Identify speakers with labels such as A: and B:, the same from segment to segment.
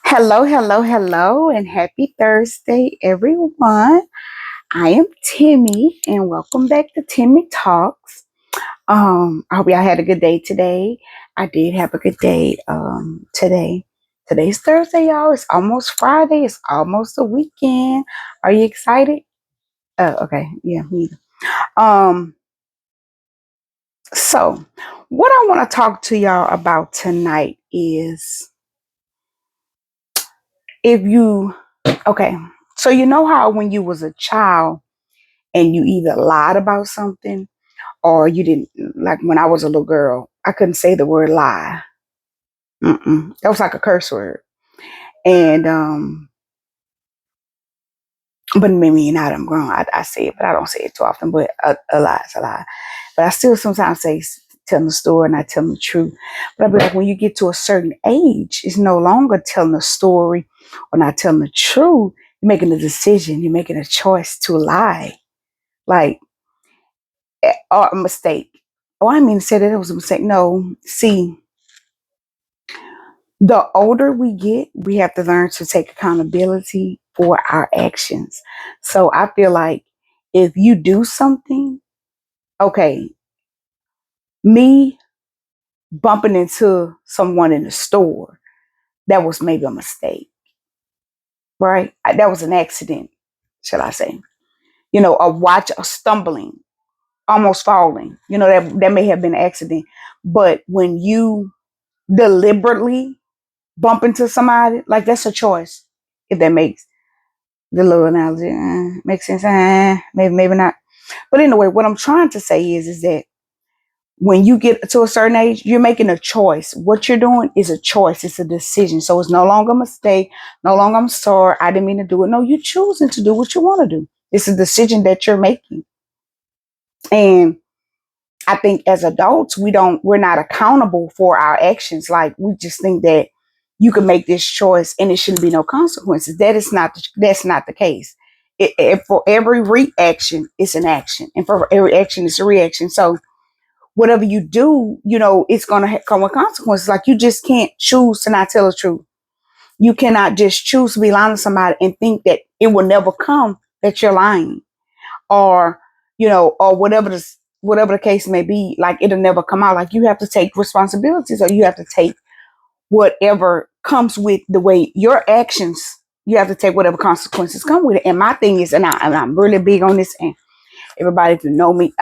A: Hello, hello, hello, and happy Thursday, everyone. I am Timmy, and welcome back to Timmy Talks. I hope y'all had a good day today. I did have a good day today. Today's Thursday, y'all. It's almost Friday. It's almost the weekend. Are you excited? Oh, okay. Yeah, me either. Um, so what I want to talk to y'all about tonight is if you okay, so you know how when you was a child and you either lied about something or you didn't. Like when I was a little girl, I couldn't say the word lie. That was like a curse word. And but maybe now that I'm grown, I say it, but I don't say it too often. But a lie is a lie. But I still sometimes say telling the story and not telling the truth. But I be like, when you get to a certain age, it's no longer telling the story or not telling the truth. You're making a decision. You're making a choice to lie. Like or a mistake. Oh, I mean to say that it was a mistake. No, see, the older we get, we have to learn to take accountability for our actions. So I feel like if you do something, okay, me bumping into someone in the store, that was maybe a mistake, right? That was an accident, shall I say? A watch, a stumbling, almost falling. That may have been an accident, but when you deliberately bump into somebody, like that's a choice. If that makes the little analogy makes sense, maybe not. But anyway, what I'm trying to say is that when you get to a certain age, you're making a choice. What you're doing is a choice. It's a decision. So it's no longer a mistake. No longer I'm sorry. I didn't mean to do it. No, you're choosing to do what you want to do. It's a decision that you're making. And I think as adults, we're not accountable for our actions. Like we just think that you can make this choice and it shouldn't be no consequences. That's not the case. For every reaction, it's an action, and for every action, it's a reaction. So whatever you do, it's gonna come with consequences. Like you just can't choose to not tell the truth. You cannot just choose to be lying to somebody and think that it will never come that you're lying or or whatever the case may be, like it'll never come out. Like you have to take responsibilities or you have to take whatever comes with the way your actions. You have to take whatever consequences come with it. And my thing is, and I'm really big on this, and everybody, if you know me,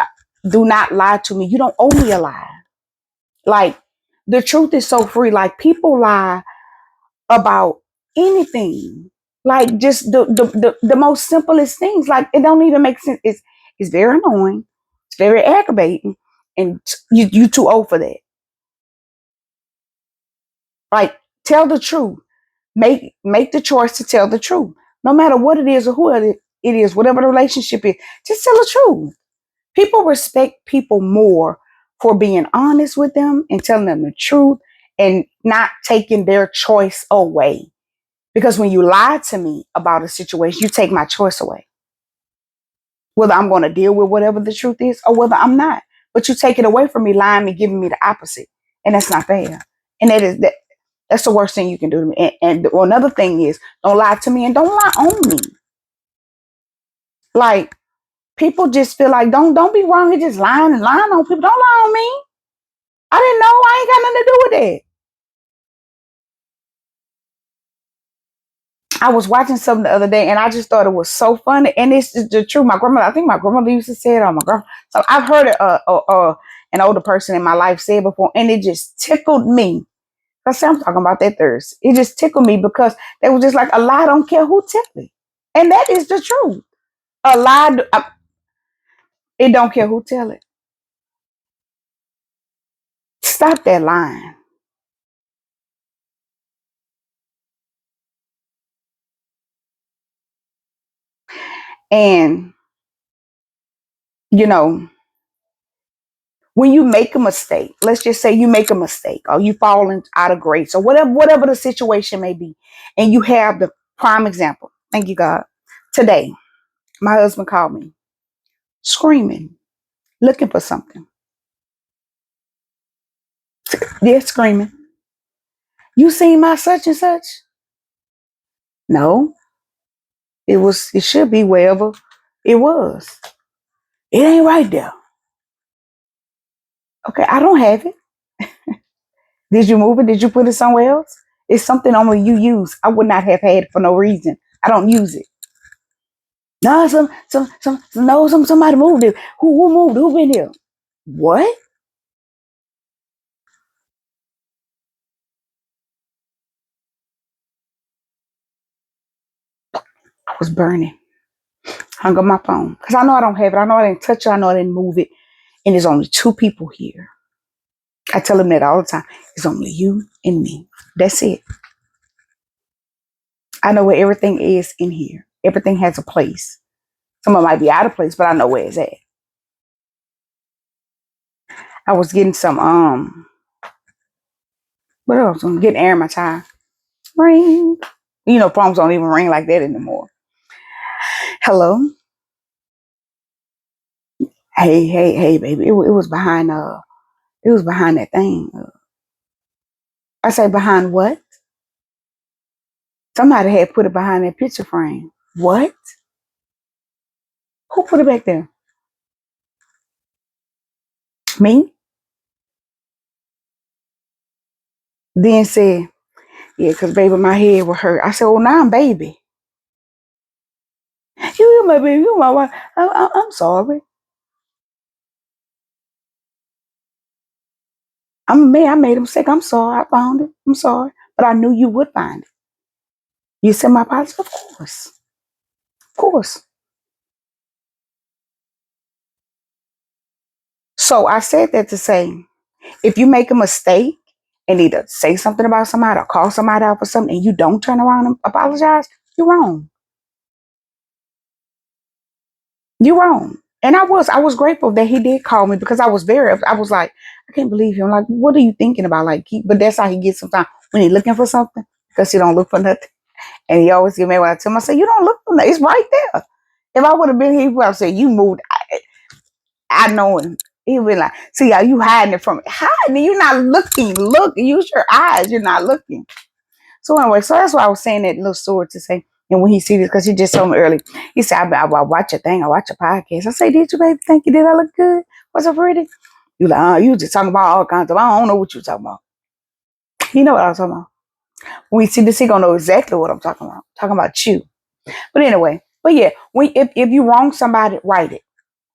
A: do not lie to me. You don't owe me a lie. Like the truth is so free. Like people lie about anything, like just the most simplest things. Like it don't even make sense. It's very annoying, it's very aggravating, and you too old for that. Like tell the truth. Make the choice to tell the truth, no matter what it is or who it is, whatever the relationship is. Just tell the truth. People respect people more for being honest with them and telling them the truth and not taking their choice away. Because when you lie to me about a situation, you take my choice away. Whether I'm going to deal with whatever the truth is or whether I'm not. But you take it away from me, lying me, giving me the opposite. And that's not fair. And that's the worst thing you can do to me. And another thing is, don't lie to me and don't lie on me. Like people just feel like don't be wrong and just lying and lying on people. Don't lie on me. I didn't know. I ain't got nothing to do with that. I was watching something the other day and I just thought it was so funny. And it's just the truth. I think my grandmother used to say it on my grandma. So I've heard it, an older person in my life say it before, and it just tickled me. I said, I'm talking about that thirst. It just tickled me because they was just like, a lie don't care who tell it. And that is the truth. A lie, it don't care who tell it. Stop that lying. And, you know, when you make a mistake, let's just say you make a mistake or you falling out of grace or whatever the situation may be, and you have the prime example. Thank you, God. Today, my husband called me screaming, looking for something. Yeah, screaming. You seen my such and such? No, it should be wherever it was. It ain't right there. Okay, I don't have it. Did you move it? Did you put it somewhere else? It's something only you use. I would not have had it for no reason. I don't use it. No, somebody moved it. Who moved? Who been here? What? I was burning. Hung up my phone because I know I don't have it. I know I didn't touch it. I know I didn't move it. And there's only two people here. I tell them that all the time. It's only you and me. That's it. I know where everything is in here. Everything has a place. Some of it might be out of place, but I know where it's at. I was getting some what else? I'm getting air in my tire. Ring. You know, phones don't even ring like that anymore. Hello. Hey, baby. It was behind it was behind that thing. I say behind what? Somebody had put it behind that picture frame. What? Who put it back there? Me? Then said, yeah, because baby, my head was hurt. I said, well, now I'm baby. You my baby, you my wife. I'm sorry. I made a mistake. I'm sorry. I found it. I'm sorry. But I knew you would find it. You said my apology? Of course. Of course. So I said that to say, if you make a mistake and either say something about somebody or call somebody out for something and you don't turn around and apologize, you're wrong. You're wrong. And I was grateful that he did call me because I was like, I can't believe him. Like, what are you thinking about? Like, but that's how he gets sometimes when he's looking for something because he don't look for nothing. And he always get mad when I tell him, I say, you don't look for nothing. It's right there. If I would have been here, he would have said, you moved. I know him. He would be like, see, are you hiding it from me? Hiding? You're not looking. Look, use your eyes. You're not looking. So anyway, so that's why I was saying that little story to say. And when he see this, because he just told me early, he said, I watch your thing. I watch your podcast. I say, did you, baby? Thank you. Did I look good? Was I pretty? You like, you just talking about all kinds of, I don't know what you talking about. He know what I was talking about. When he see this, he gonna know exactly what I'm talking about. Talking about you. But anyway, but yeah, if you wrong somebody, write it.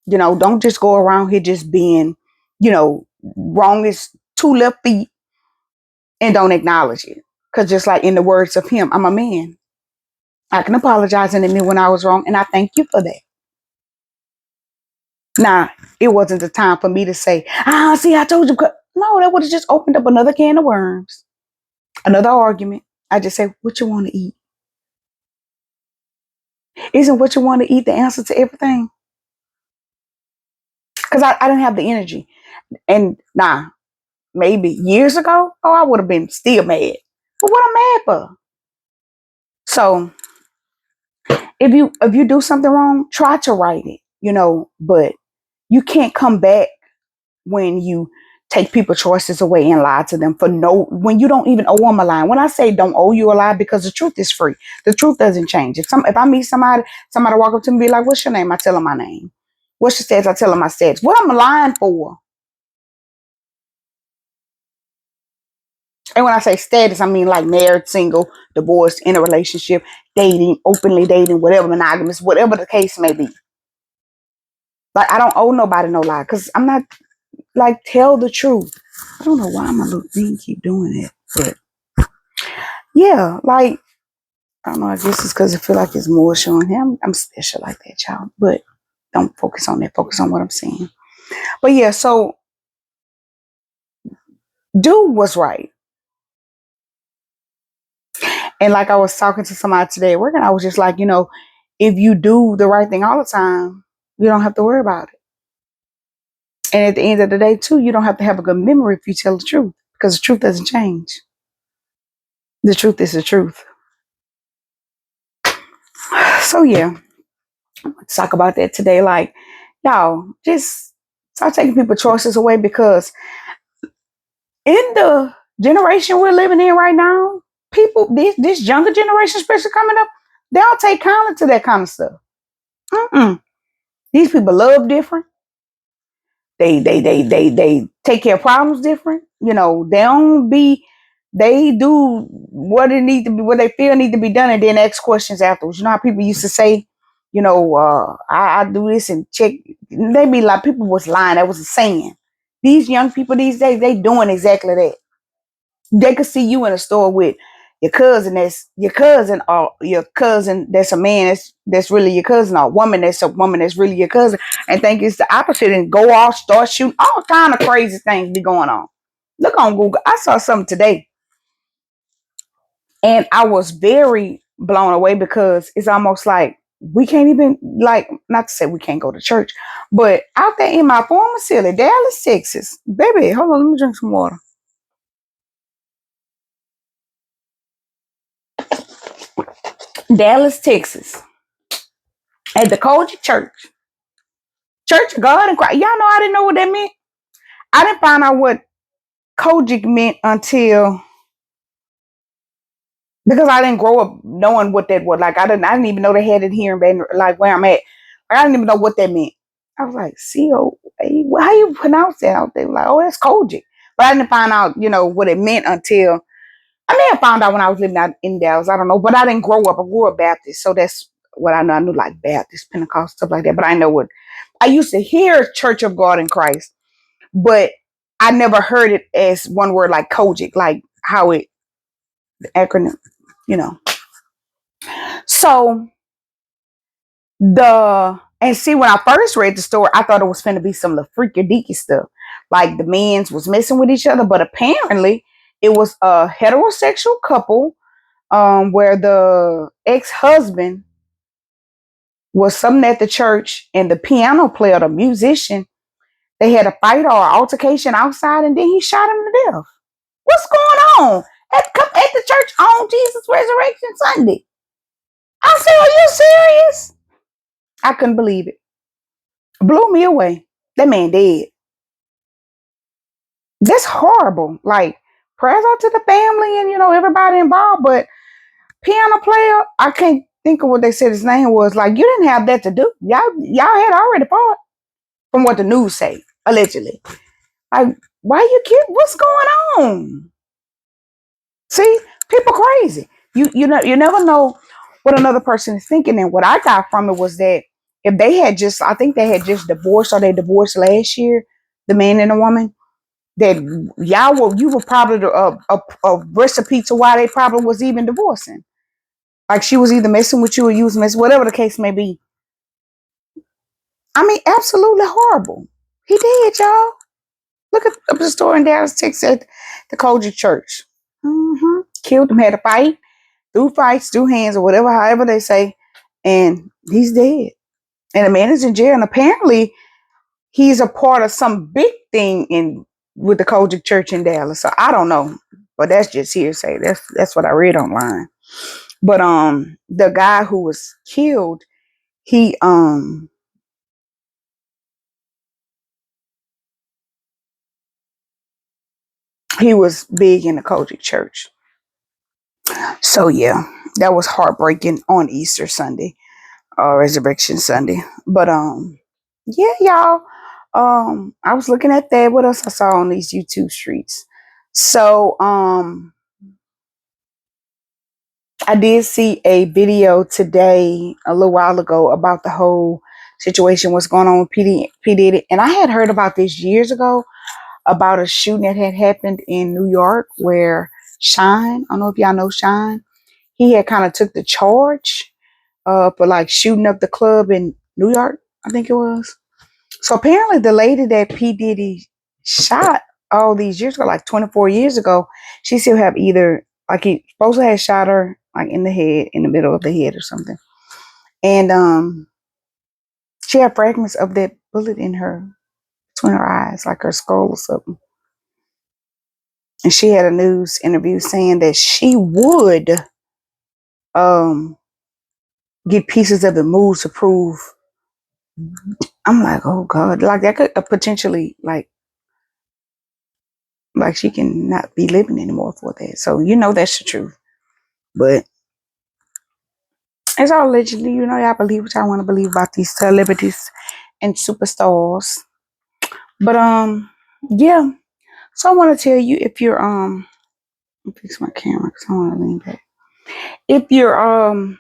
A: You know, don't just go around here just being, wrong is two left feet and don't acknowledge it. Because just like in the words of him, I'm a man. I can apologize and admit when I was wrong, and I thank you for that. Now, it wasn't the time for me to say, see, I told you. No, that would have just opened up another can of worms, another argument. I just said, what you want to eat? Isn't what you want to eat the answer to everything? Because I didn't have the energy. And maybe years ago, I would have been still mad. But what I'm mad for? So if you do something wrong, try to right it, but you can't come back when you take people choices away and lie to them when you don't even owe them a lie. When I say don't owe you a lie, because the truth is free. The truth doesn't change. If I meet somebody walk up to me and be like, what's your name? I tell them my name. What's your status? I tell them my status. What am I lying for? And when I say status, I mean like married, single, divorced, in a relationship, dating, openly dating, whatever, monogamous, whatever the case may be. Like, I don't owe nobody no lie because I'm not, like, tell the truth. I don't know why my little thing keep doing it, but yeah, like, I don't know. I guess it's because I feel like it's more showing him I'm special like that, child. But don't focus on that. Focus on what I'm saying. But yeah, so do what's right. And like I was talking to somebody today at work, and I was just like, if you do the right thing all the time, you don't have to worry about it. And at the end of the day, too, you don't have to have a good memory if you tell the truth, because the truth doesn't change. The truth is the truth. So yeah, let's talk about that today. Like, y'all, just start taking people choices away, because in the generation we're living in right now, People, this younger generation, especially coming up, they don't take kindly to that kind of stuff. Mm-mm. These people love different. They take care of problems different. You know, they don't be they do what it need to be, what they feel need to be done, and then ask questions afterwards. You know how people used to say, you know, I do this and check. They be like, people was lying. That was a saying. These young people these days, they doing exactly that. They could see you in a store with your cousin or your cousin that's a man that's really your cousin, or a woman that's a woman that's really your cousin, and think it's the opposite and go off, start shooting, all kind of crazy things be going on. Look on Google. I saw something today and I was very blown away because it's almost like we can't even, like, not to say we can't go to church, but out there in my former city, Dallas, Texas, baby, hold on, let me drink some water. Dallas, Texas, at the Kojic Church of God in Christ. Y'all know I didn't know what that meant. I didn't find out what Kojic meant until, because I didn't grow up knowing what that was. Like I didn't even know they had it here in like where I'm at. Like, I didn't even know what that meant. I was like, C-O-A, how you pronounce that out there? Like, oh, that's Kojic. But I didn't find out, what it meant until I may have found out when I was living out in Dallas. I don't know. But I didn't grow up. I grew up Baptist. So that's what I know. I knew like Baptist, Pentecost, stuff like that. But I know what I used to hear Church of God in Christ, but I never heard it as one word like Kojic, like how it, the acronym, you know. So and see, when I first read the story, I thought it was finna be some of the freaky deaky stuff. Like the men's was messing with each other, but apparently it was a heterosexual couple, where the ex-husband was something at the church and the piano player, the musician, they had a fight or altercation outside and then he shot him to death. What's going on at the church on Jesus Resurrection Sunday? I said, are you serious? I couldn't believe it. Blew me away. That man dead. That's horrible. Like, prayers out to the family and, everybody involved. But piano player, I can't think of what they said his name was. Like, you didn't have that to do. Y'all had already fought, from what the news say, allegedly. Like, why you kid? What's going on? See, people crazy. You never know what another person is thinking. And what I got from it was that if they had just, I think they had just divorced, or they divorced last year, the man and the woman, that you were probably a recipe to why they probably was even divorcing. Like she was either messing with you or you was messing, whatever the case may be. I mean, absolutely horrible. He did, y'all. Look at the story in Dallas, Texas, at the Kojic Church. Killed him, had a fight, threw fights, threw hands, or whatever, however they say, and he's dead. And the man is in jail, and apparently he's a part of some big thing with the Kojic Church in Dallas. So I don't know, but that's just hearsay. That's what I read online. But the guy who was killed, he he was big in the Kojic Church. So yeah, that was heartbreaking on Easter Sunday, Resurrection Sunday. But yeah, y'all. I was looking at that. What else I saw on these YouTube streets? So I did see a video today, a little while ago, about the whole situation, what's going on with P. Diddy. And I had heard about this years ago, about a shooting that had happened in New York where Shine, I don't know if y'all know Shine, he had kind of took the charge for like shooting up the club in New York, I think it was. So apparently the lady that P. Diddy shot all these years ago, like 24 years ago, she still have either, like he supposedly had shot her like in the head, in the middle of the head or something. And she had fragments of that bullet in her, between her eyes, like her skull or something. And she had a news interview saying that she would um get pieces of the moves to prove. I'm like, oh God, like that could potentially like she can not be living anymore for that. So that's the truth. But it's all allegedly, y'all believe what y'all want to believe about these celebrities and superstars. But yeah. So I want to tell you, if you're let me fix my camera because I want to lean back. If you're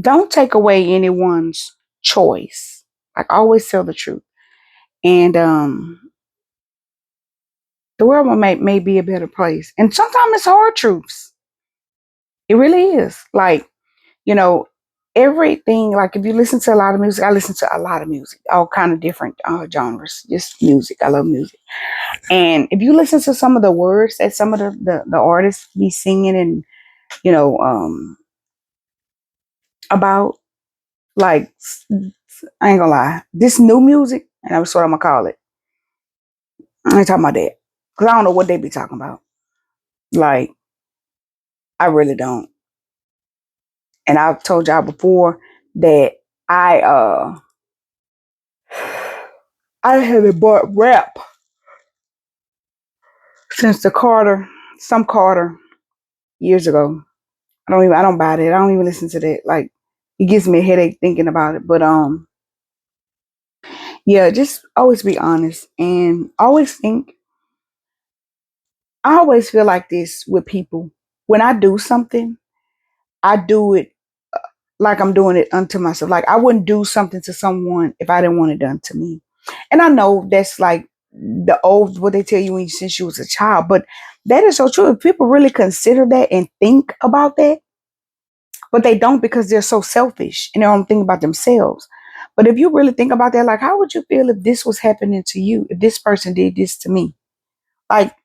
A: don't take away anyone's choice. Like always tell the truth. And the world may be a better place. And sometimes it's hard truths. It really is. Like, you know, everything, like if you listen to a lot of music, I listen to a lot of music, all kind of different genres, just music. I love music. And if you listen to some of the words that some of the artists be singing and, you know, about, like, I ain't gonna lie, this new music, and that's what I'm gonna call it. I ain't talking about that. Because I don't know what they be talking about. Like, I really don't. And I've told y'all before that I uh I haven't bought rap since some Carter years ago. I don't buy that. I don't even listen to that. Like it gives me a headache thinking about it. But yeah, just always be honest and always think. I always feel like this with people. When I do something, I do it like I'm doing it unto myself. Like I wouldn't do something to someone if I didn't want it done to me. And I know that's like the old what they tell you since you was a child, but that is so true. If people really consider that and think about that, but they don't because they're so selfish and they don't think about themselves. But if you really think about that, like how would you feel if this was happening to you? If this person did this to me? Like,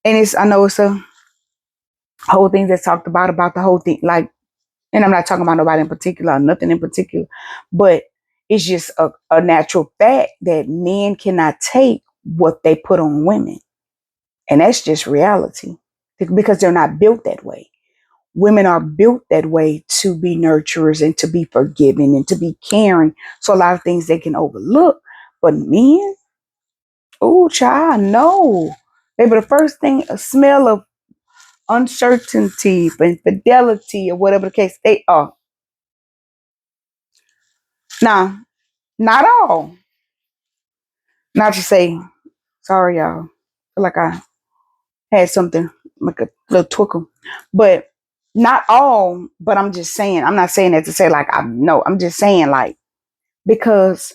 A: and it's I know it's a whole thing that's talked about the whole thing, like, and I'm not talking about nobody in particular or nothing in particular, but it's just a natural fact that men cannot take what they put on women. And that's just reality because they're not built that way. Women are built that way to be nurturers and to be forgiving and to be caring. So a lot of things they can overlook. But men, oh, child, no. Maybe the first thing, a smell of uncertainty, infidelity, or whatever the case they are. Now, not all. Not to say, sorry, y'all. Feel like I had something like a little twinkle, but not all. But I'm just saying. I'm not saying that to say like I know. I'm just saying like because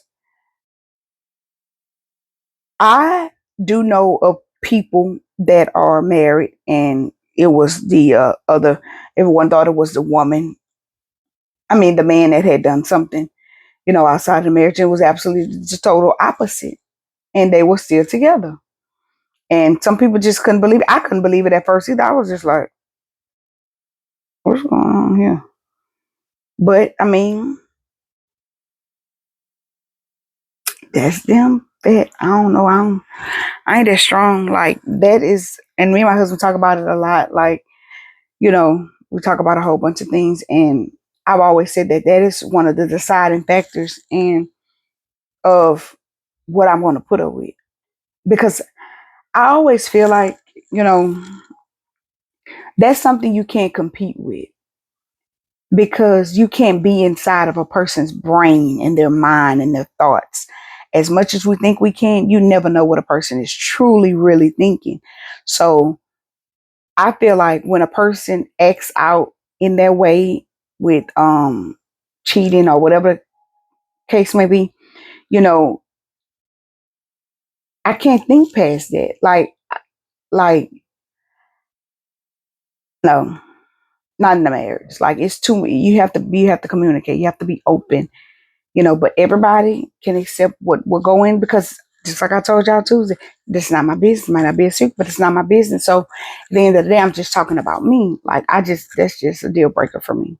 A: I do know of people that are married, and it was the other. Everyone thought it was the woman. I mean, the man that had done something, outside the marriage. It was absolutely the total opposite, and they were still together. And some people just couldn't believe it. I couldn't believe it at first either. I was just like, what's going on here? But I mean, that's them. That I don't know. I ain't that strong. Like that is, and me and my husband talk about it a lot. Like, we talk about a whole bunch of things, and I've always said that is one of the deciding factors in of what I'm going to put up with. Because I always feel like, you know, that's something you can't compete with because you can't be inside of a person's brain and their mind and their thoughts. As much as we think we can, you never know what a person is truly, really thinking. So I feel like when a person acts out in their way with cheating or whatever case may be, you know, I can't think past that. Like no, not in the marriage. Like it's too you have to communicate. You have to be open, but everybody can accept what will go in because just like I told y'all Tuesday, this is not my business. It might not be a secret, but it's not my business. So at the end of the day, I'm just talking about me. Like that's just a deal breaker for me.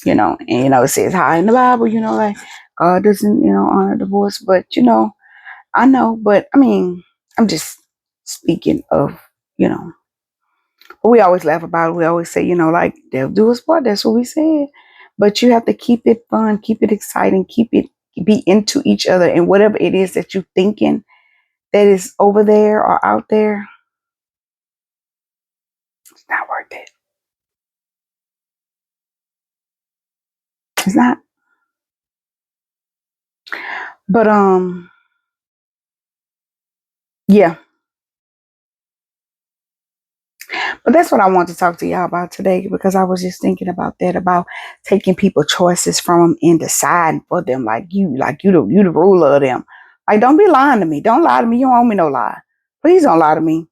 A: And it says high in the Bible, like God doesn't, honor divorce, but I know, but I mean, I'm just speaking of, you know, but we always laugh about it. We always say, like they'll do us part. That's what we said. But you have to keep it fun, keep it exciting, keep it be into each other, and whatever it is that you're thinking that is over there or out there, it's not worth it. It's not. But yeah. But that's what I want to talk to y'all about today because I was just thinking about that, about taking people choices from them and deciding for them like you the ruler of them. Like don't be lying to me. Don't lie to me. You don't owe me no lie. Please don't lie to me.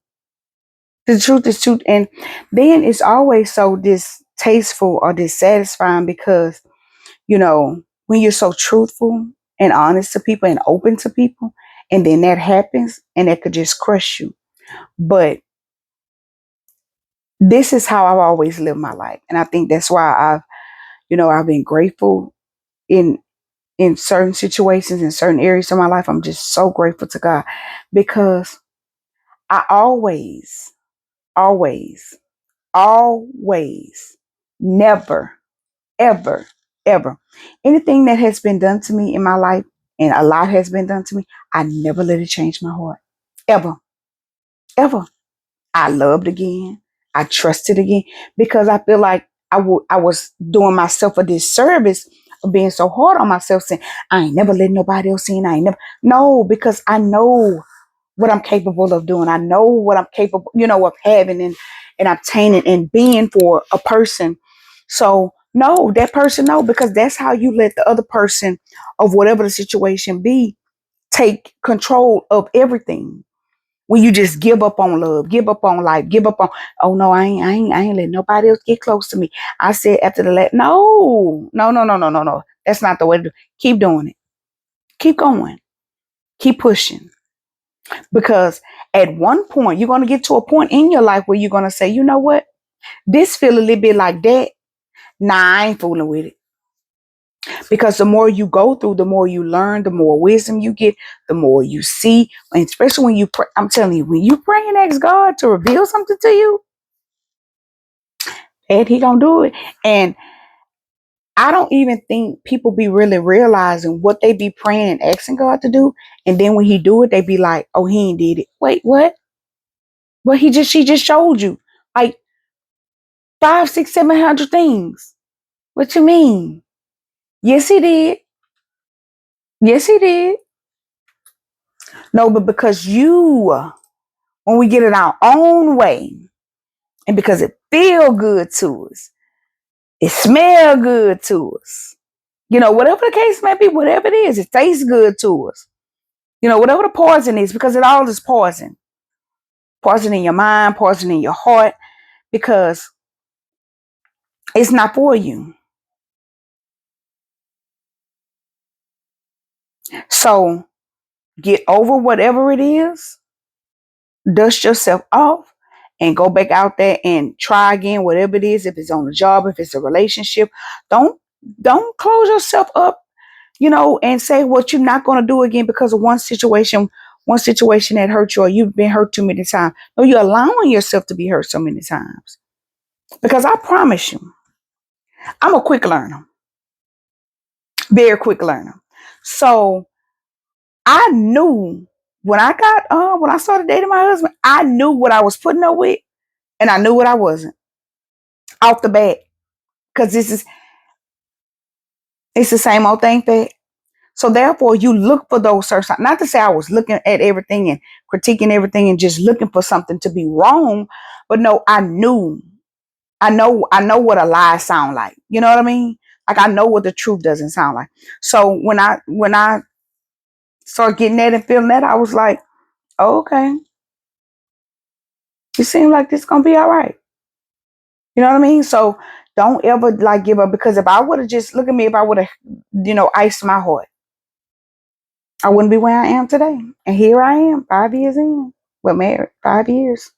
A: The truth is truth. And then it's always so distasteful or dissatisfying because, when you're so truthful and honest to people and open to people, and then that happens and that could just crush you. But this is how I've always lived my life. And I think that's why I've been grateful in certain situations, in certain areas of my life. I'm just so grateful to God because I always, always, never, ever, ever, anything that has been done to me in my life, and a lot has been done to me, I never let it change my heart. Ever, ever. I loved again. I trusted again because I feel like I was doing myself a disservice of being so hard on myself, saying I ain't never let nobody else in. I ain't never no, because I know what I'm capable of doing. I know what I'm capable, of having and obtaining and being for a person. So no, that person no, because that's how you let the other person of whatever the situation be take control of everything. When you just give up on love, give up on life, give up on, oh no, I ain't letting nobody else get close to me. I said after the last, no, no, no, no, no, no, no. That's not the way to do. Keep doing it. Keep going. Keep pushing. Because at one point, you're gonna get to a point in your life where you're gonna say, you know what? This feel a little bit like that. Nah, I ain't fooling with it. Because the more you go through, the more you learn, the more wisdom you get, the more you see. And especially when you pray, I'm telling you, when you pray and ask God to reveal something to you, and he gonna do it. And I don't even think people be really realizing what they be praying and asking God to do. And then when he do it, they be like, oh, he ain't did it. Wait, what? Well, she just showed you like five, six, 700 things. What you mean? Yes, he did. Yes, he did. No, but because when we get it our own way, and because it feel good to us, it smell good to us. Whatever the case may be, whatever it is, it tastes good to us. Whatever the poison is, because it all is poison. Poison in your mind, poison in your heart, because it's not for you. So get over whatever it is, dust yourself off, and go back out there and try again, whatever it is. If it's on a job, if it's a relationship, don't don't close yourself up, and say what you're not going to do again because of one situation that hurt you, or you've been hurt too many times. No, you're allowing yourself to be hurt so many times. Because I promise you, I'm a quick learner, very quick learner. So I knew when I started dating my husband, I knew what I was putting up with, and I knew what I wasn't off the bat. Because it's the same old thing that. So therefore, you look for those certain signs. Not to say I was looking at everything and critiquing everything and just looking for something to be wrong, but no, I knew. I know what a lie sound like. You know what I mean? Like I know what the truth doesn't sound like. So when I started getting that and feeling that, I was like, oh, okay, it seems like this gonna be all right. You know what I mean? So don't ever like give up, because if I would have just look at me, if I would have, iced my heart, I wouldn't be where I am today. And here I am, 5 years in. We're married 5 years.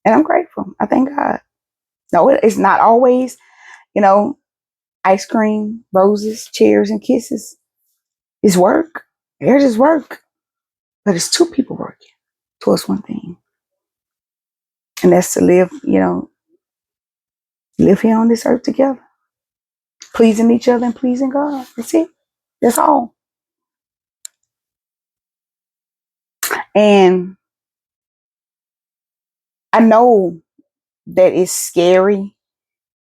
A: And I'm grateful. I thank God. No, it's not always, you know, ice cream, roses, chairs, and kisses. It's work. There's just work. But it's two people working towards one thing. And that's to live here on this earth together, pleasing each other and pleasing God. That's it. That's all. And I know that it's scary.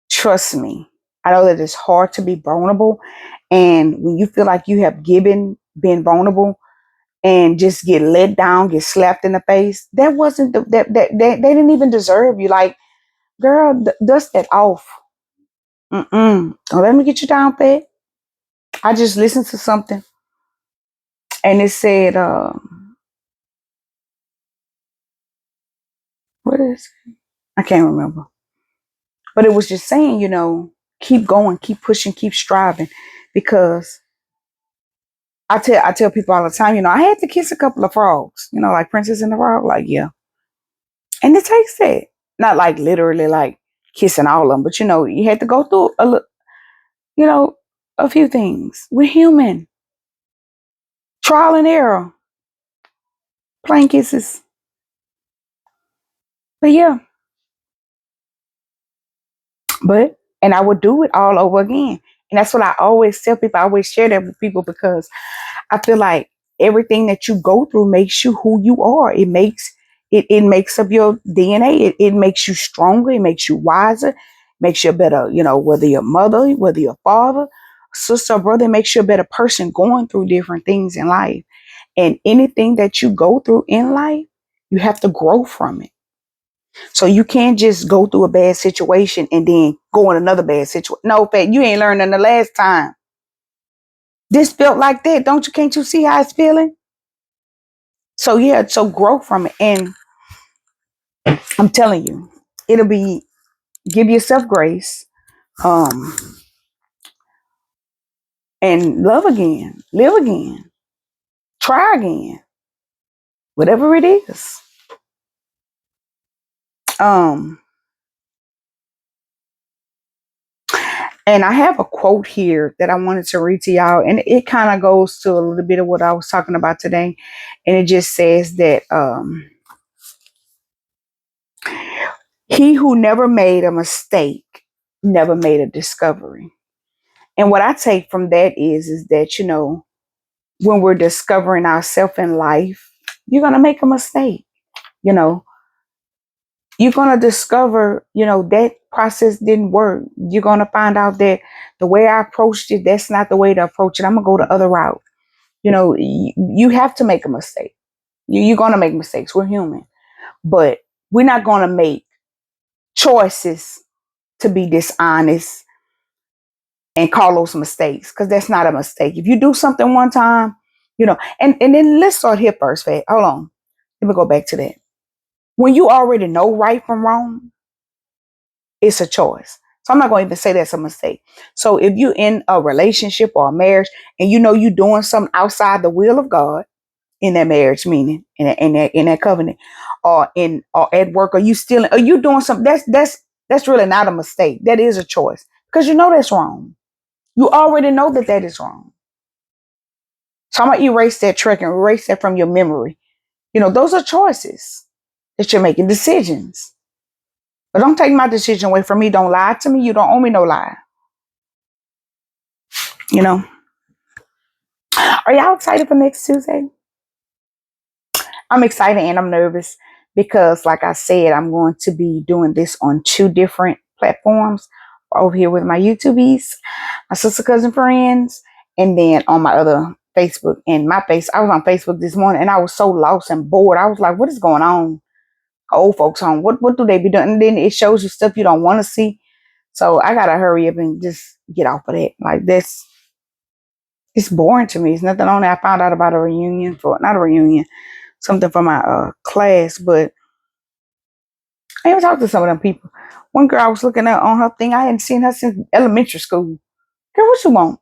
A: Trust me. I know that it's hard to be vulnerable. And when you feel like you have been vulnerable and just get let down, get slapped in the face, that wasn't they didn't even deserve you. Like, girl, dust that off. Don't let me get you down, Pat. I just listened to something and it said, what is it? I can't remember. But it was just saying, keep going, keep pushing, keep striving. Because I tell people all the time, I had to kiss a couple of frogs, like Princess and the Frog, like, yeah. And it takes that. Not like literally like kissing all of them, but you had to go through you know, a few things. We're human. Trial and error. Plain kisses. But yeah, and I would do it all over again. And that's what I always tell people. I always share that with people because I feel like everything that you go through makes you who you are. It makes up your DNA. It makes you stronger. It makes you wiser. Makes you a better, whether you're a mother, whether you're a father, sister, or brother, it makes you a better person going through different things in life. And anything that you go through in life, you have to grow from it. So you can't just go through a bad situation and then go in another bad situation. No, Pat, you ain't learning the last time. This felt like that. Can't you see how it's feeling? So yeah, so grow from it. And I'm telling you, it'll be give yourself grace, um, and love again, live again, try again, whatever it is. Um, and I have a quote here that I wanted to read to y'all, and it kind of goes to a little bit of what I was talking about today. And it just says that he who never made a mistake never made a discovery. And what I take from that is that, when we're discovering ourselves in life, you're going to make a mistake. You know, you're going to discover, that process didn't work. You're going to find out that the way I approached it, that's not the way to approach it. I'm going to go the other route. You have to make a mistake. You're going to make mistakes. We're human. But we're not going to make choices to be dishonest and call those mistakes because that's not a mistake. If you do something one time, and then let's start here first, Fat. Hold on. Let me go back to that. When you already know right from wrong, it's a choice. So I'm not going to even say that's a mistake. So if you're in a relationship or a marriage and you're doing something outside the will of God in that marriage, meaning in that covenant, or at work, are you doing something that's really not a mistake. That is a choice because that's wrong. You already know that is wrong. So I'm gonna erase that track and erase that from your memory. Those are choices that you're making, decisions. But don't take my decision away from me. Don't lie to me. You don't owe me no lie. You know. Are y'all excited for next Tuesday? I'm excited and I'm nervous because, like I said, I'm going to be doing this on 2 different platforms. Over here with my YouTubies, my sister, cousin, friends, and then on my other Facebook. And I was on Facebook this morning and I was so lost and bored. I was like, what is going on? Old folks home. What do they be doing? And then it shows you stuff you don't want to see. So I gotta hurry up and just get off of that. Like this, it's boring to me. It's nothing on there. I found out about a reunion not a reunion, something for my class, but I even talked to some of them people. One girl I was looking at on her thing, I hadn't seen her since elementary school. Girl, what you want?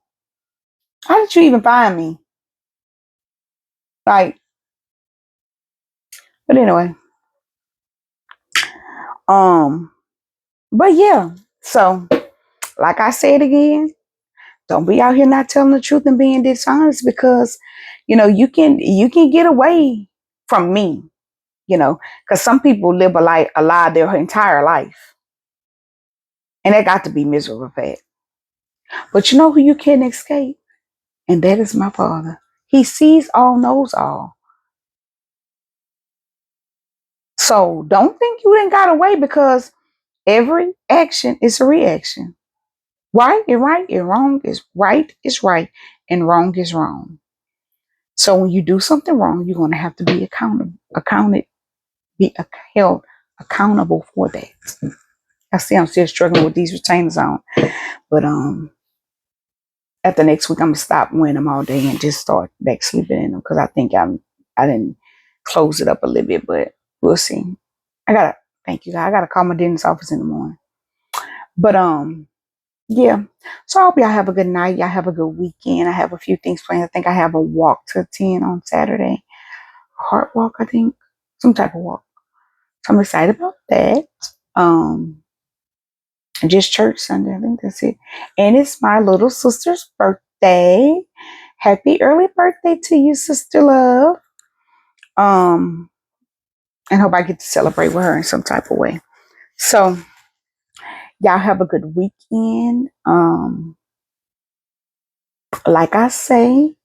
A: How did you even find me? Like, but anyway, um, but yeah. So, like I said again, don't be out here not telling the truth and being dishonest because, you can get away from me, because some people live a lie their entire life, and that got to be miserable, fact. But you know who you can escape, and that is my Father. He sees all, knows all. So don't think you didn't got away because every action is a reaction. Right is right and wrong is right and wrong is wrong. So when you do something wrong, you're going to have to be held accountable for that. I see I'm still struggling with these retainers on, but after next week I'm gonna stop wearing them all day and just start back sleeping in them because I think I didn't close it up a little bit, but we'll see. I gotta thank you guys. I gotta call my dentist office in the morning. But yeah. So I hope y'all have a good night. Y'all have a good weekend. I have a few things planned. I think I have a walk to attend on Saturday. Heart walk, I think. Some type of walk. So I'm excited about that. Um just church Sunday. I think that's it. And it's my little sister's birthday. Happy early birthday to you, sister love. Um, and hope I get to celebrate with her in some type of way. So y'all have a good weekend. Like I say,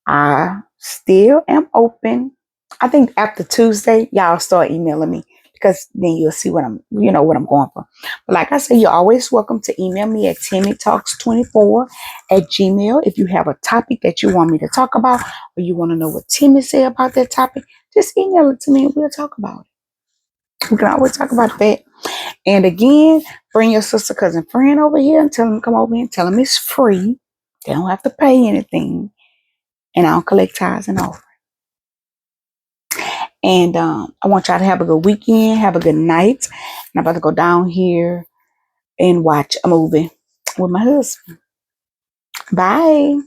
A: I still am open. I think after Tuesday, y'all start emailing me because then you'll see what I'm going for. But like I say, you're always welcome to email me at TimmyTalks24 at Gmail. If you have a topic that you want me to talk about or you want to know what Timmy said about that topic, just email it to me and we'll talk about it. We can always talk about that. And again, bring your sister, cousin, friend over here and tell them to come over here and tell them it's free. They don't have to pay anything. And I don't collect tithes and offers. And I want y'all to have a good weekend, have a good night. And I'm about to go down here and watch a movie with my husband. Bye.